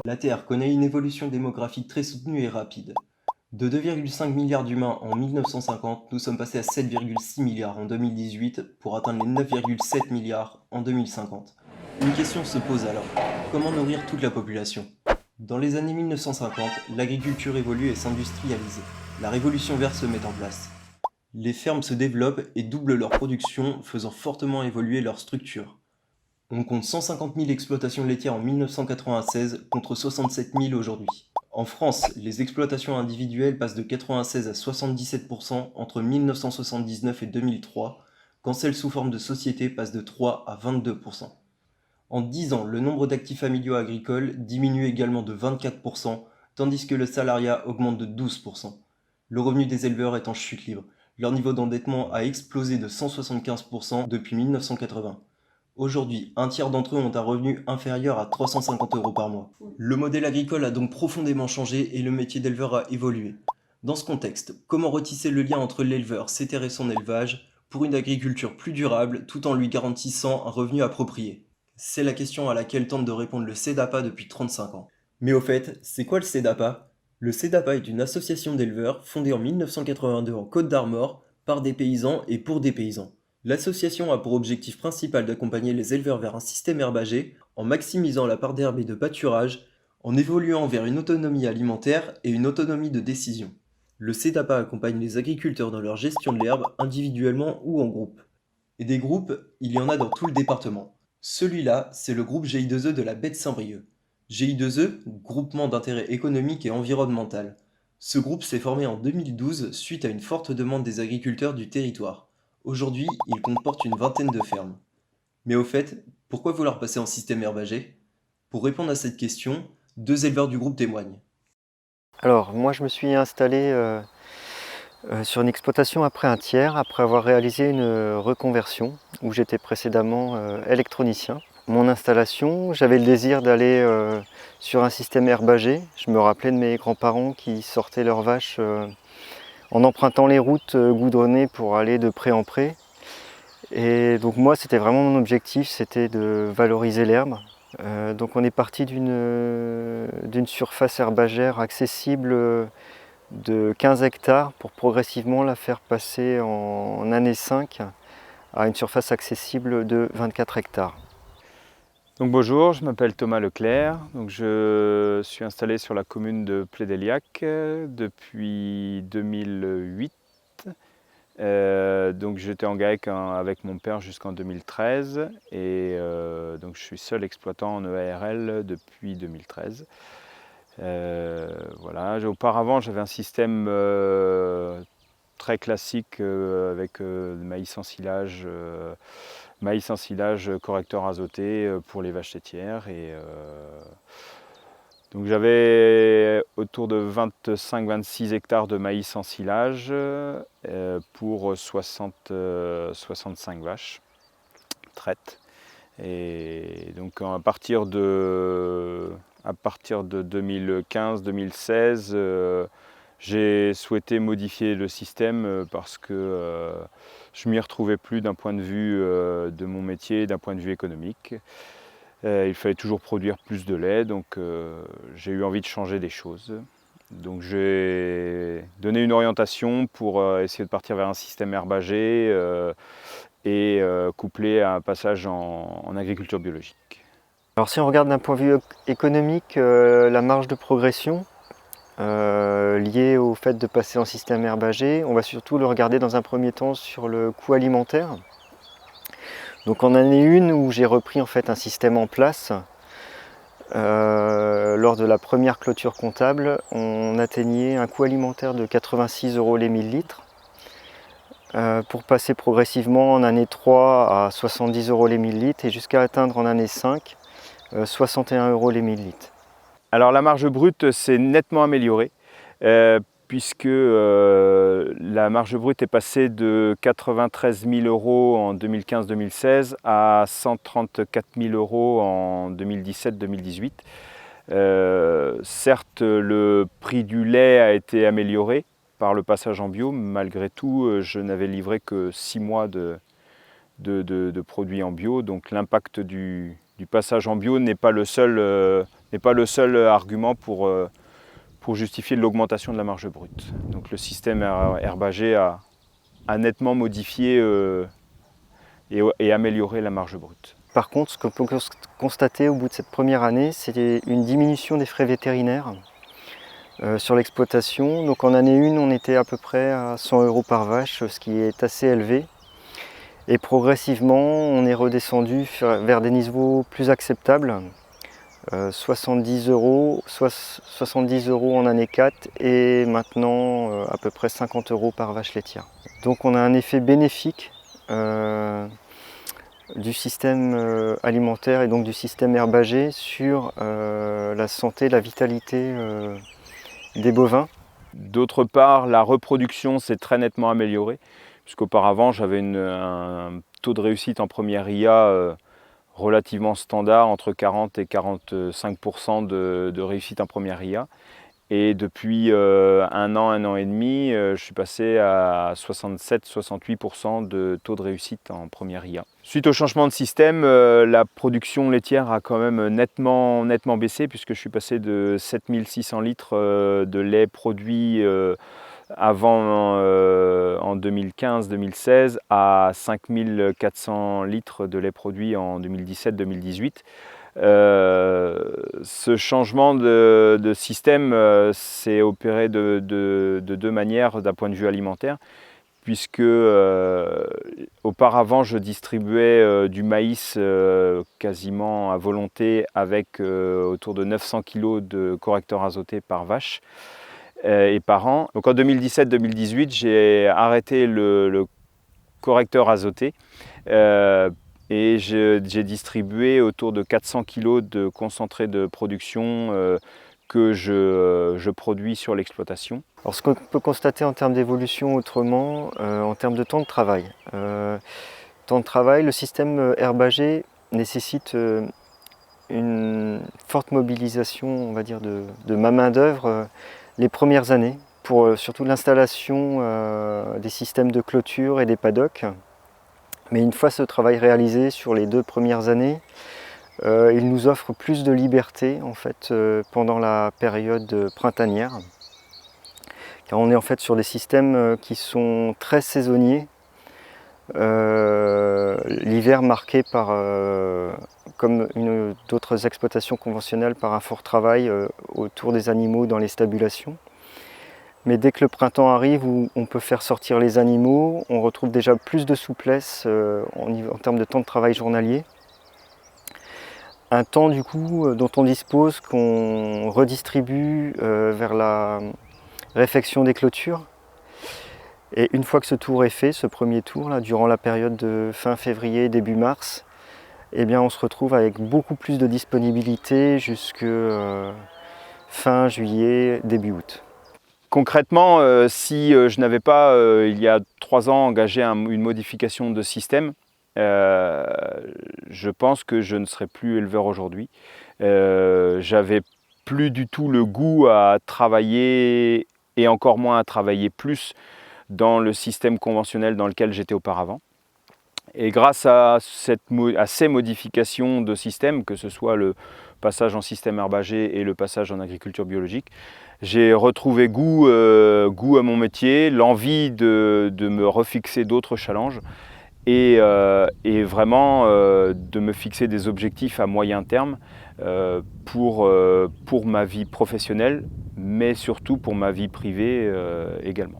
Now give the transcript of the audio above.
La Terre connaît une évolution démographique très soutenue et rapide. De 2,5 milliards d'humains en 1950, nous sommes passés à 7,6 milliards en 2018 pour atteindre les 9,7 milliards en 2050. Une question se pose alors, comment nourrir toute la population? Dans les années 1950, l'agriculture évolue et s'industrialise. La révolution verte se met en place. Les fermes se développent et doublent leur production, faisant fortement évoluer leur structure. On compte 150 000 exploitations laitières en 1996 contre 67 000 aujourd'hui. En France, les exploitations individuelles passent de 96 à 77% entre 1979 et 2003, quand celles sous forme de société passent de 3 à 22%. En 10 ans, le nombre d'actifs familiaux agricoles diminue également de 24%, tandis que le salariat augmente de 12%. Le revenu des éleveurs est en chute libre. Leur niveau d'endettement a explosé de 175% depuis 1980. Aujourd'hui, un tiers d'entre eux ont un revenu inférieur à 350 euros par mois. Le modèle agricole a donc profondément changé et le métier d'éleveur a évolué. Dans ce contexte, comment retisser le lien entre l'éleveur, ses terres et son élevage pour une agriculture plus durable tout en lui garantissant un revenu approprié? C'est la question à laquelle tente de répondre le CEDAPA depuis 35 ans. Mais au fait, c'est quoi le CEDAPA? Le CEDAPA est une association d'éleveurs fondée en 1982 en Côte d'Armor par des paysans et pour des paysans. L'association a pour objectif principal d'accompagner les éleveurs vers un système herbagé en maximisant la part d'herbe et de pâturage, en évoluant vers une autonomie alimentaire et une autonomie de décision. Le CEDAPA accompagne les agriculteurs dans leur gestion de l'herbe individuellement ou en groupe. Et des groupes, il y en a dans tout le département. Celui-là, c'est le groupe GI2E de la baie de Saint-Brieuc. GI2E, groupement d'intérêt économique et environnemental. Ce groupe s'est formé en 2012 suite à une forte demande des agriculteurs du territoire. Aujourd'hui, il comporte une vingtaine de fermes. Mais au fait, pourquoi vouloir passer en système herbagé? Pour répondre à cette question, deux éleveurs du groupe témoignent. Alors, moi, je me suis installé sur une exploitation après un tiers, après avoir réalisé une reconversion où j'étais précédemment électronicien. Mon installation, j'avais le désir d'aller sur un système herbagé. Je me rappelais de mes grands-parents qui sortaient leurs vaches en empruntant les routes goudronnées pour aller de pré en pré. Et donc moi, c'était vraiment mon objectif, c'était de valoriser l'herbe. Donc on est parti d'une surface herbagère accessible de 15 hectares pour progressivement la faire passer en année 5 à une surface accessible de 24 hectares. Donc bonjour, je m'appelle Thomas Leclerc, donc je suis installé sur la commune de Plédéliac depuis 2008. Donc j'étais en GAEC avec mon père jusqu'en 2013 et donc je suis seul exploitant en EARL depuis 2013. Voilà. Auparavant j'avais un système très classique avec maïs en silage, correcteur azoté pour les vaches laitières. Donc j'avais autour de 25-26 hectares de maïs en silage pour 65 vaches traites. Et donc à partir de 2015-2016, j'ai souhaité modifier le système parce que je m'y retrouvais plus d'un point de vue de mon métier, d'un point de vue économique. Il fallait toujours produire plus de lait, donc j'ai eu envie de changer des choses. Donc j'ai donné une orientation pour essayer de partir vers un système herbagé et couplé à un passage en agriculture biologique. Alors si on regarde d'un point de vue économique, la marge de progression liée au fait de passer en système herbagé, on va surtout le regarder dans un premier temps sur le coût alimentaire. Donc en année 1 où j'ai repris en fait un système en place, lors de la première clôture comptable, on atteignait un coût alimentaire de 86 euros les 1000 litres. Pour passer progressivement en année 3 à 70 euros les 1000 litres et jusqu'à atteindre en année 5 61 euros les 1000 litres. Alors la marge brute s'est nettement améliorée puisque la marge brute est passée de 93 000 euros en 2015-2016 à 134 000 euros en 2017-2018. Certes, le prix du lait a été amélioré par le passage en bio. Malgré tout, je n'avais livré que 6 mois de produits en bio. Donc l'impact du passage en bio n'est pas le seul n'est pas le seul argument pour justifier l'augmentation de la marge brute. Donc le système herbagé a nettement modifié et amélioré la marge brute. Par contre, ce qu'on peut constater au bout de cette première année, c'est une diminution des frais vétérinaires sur l'exploitation. Donc en année 1, on était à peu près à 100 € par vache, ce qui est assez élevé. Et progressivement, on est redescendu vers des niveaux plus acceptables. 70 €, 70 € en année 4 et maintenant à peu près 50 € par vache laitière. Donc on a un effet bénéfique du système alimentaire et donc du système herbager sur la santé, la vitalité des bovins. D'autre part, la reproduction s'est très nettement améliorée, puisqu'auparavant j'avais un taux de réussite en première IA relativement standard, entre 40 et 45% de réussite en première IA. Et depuis un an et demi, je suis passé à 67-68% de taux de réussite en première IA. Suite au changement de système, la production laitière a quand même nettement baissé, puisque je suis passé de 7600 litres de lait produit avant en 2015-2016 à 5400 litres de lait produit en 2017-2018. Ce changement de système s'est opéré de deux manières d'un point de vue alimentaire, puisque auparavant je distribuais du maïs quasiment à volonté avec autour de 900 kg de correcteurs azotés par vache et par an. Donc en 2017-2018, j'ai arrêté le correcteur azoté et j'ai distribué autour de 400 kg de concentré de production que je produis sur l'exploitation. Alors ce qu'on peut constater en termes d'évolution autrement, en termes de temps de travail. Temps de travail, le système herbager nécessite une forte mobilisation, on va dire, de ma main-d'œuvre les premières années, pour surtout l'installation des systèmes de clôture et des paddocks. Mais une fois ce travail réalisé sur les 2 premières années, il nous offre plus de liberté en fait, pendant la période printanière. Car on est en fait sur des systèmes qui sont très saisonniers. L'hiver marqué par, comme d'autres exploitations conventionnelles, par un fort travail autour des animaux dans les stabulations. Mais dès que le printemps arrive, où on peut faire sortir les animaux, on retrouve déjà plus de souplesse en termes de temps de travail journalier. Un temps du coup dont on dispose, qu'on redistribue vers la réfection des clôtures. Et une fois que ce tour est fait, ce premier tour, là, durant la période de fin février, début mars, eh bien, on se retrouve avec beaucoup plus de disponibilité jusque fin juillet, début août. Concrètement, si je n'avais pas, il y a 3 ans, engagé une modification de système, je pense que je ne serais plus éleveur aujourd'hui. J'avais plus du tout le goût à travailler, et encore moins à travailler plus, dans le système conventionnel dans lequel j'étais auparavant. Et grâce à ces modifications de système, que ce soit le passage en système herbager et le passage en agriculture biologique, j'ai retrouvé goût à mon métier, l'envie de me refixer d'autres challenges et vraiment de me fixer des objectifs à moyen terme pour ma vie professionnelle, mais surtout pour ma vie privée également.